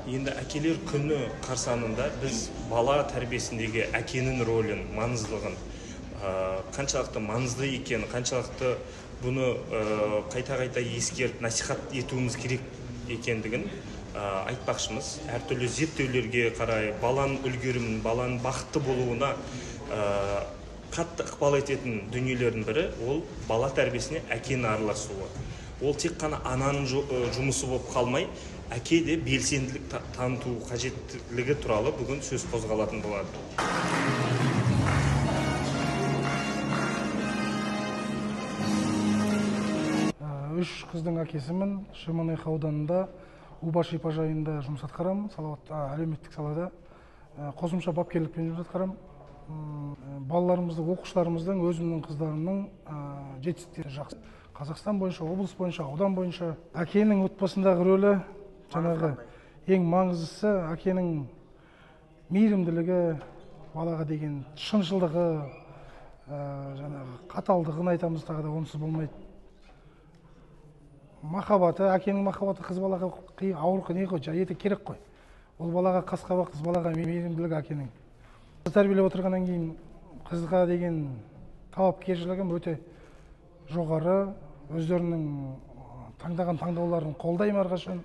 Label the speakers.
Speaker 1: Енді әкелер күні қарсаңында біз бала тәрбиесіндегі әкенің рөлін, маңыздылығын, қаншалықты маңызды екенін, қаншалықты бұны қайта-қайта ескеріп, насихат етуіміз керек екендігін айтпақшымыз. Әртүрлі зерттеулерге қарай баланың үлгерімін, баланың бақытты болуына қатты ықпал ететін дүниелердің бірі ол бала тәрбиесіне әкенің араласуы. Ол тек қана ананың жұмысы болып қалмай, әке де белсенділік таныту қажеттілігі туралы бүгін сөз қозғалатын болады.
Speaker 2: Үш қыздың әкесімін. Шемонаиха ауданында Уба шипажайында жұмыс атқарамын, әлеуметтік салада. Қосымша бапкерлікпен жұмыс атқарамын. Балаларымызды, оқушыларымыздың, өзімнің қыздарымның жетістіктері жақсы. Қазақстан бойынша, облыс бойынша, аудан бойынша әкенің отбасындағы рөлі жаңағы ең маңыздысы әкенің мейірімділігі, балаға деген шыншылдығы, жаңағы қаталдығын айтамыз, тағы да онсыз болмайды. Махаббаты, әкенің махаббаты қыз балаға ауыр не ғой, еті керек қой. Ол балаға қас-қабақ, қыз балаға мейірімділігі әкенің. Тәрбиелеп отырғаннан кейін қызға деген талапкершілігім өте жоғары. Өздерінің таңдаған таңдауларын қолдаймын әрқашан.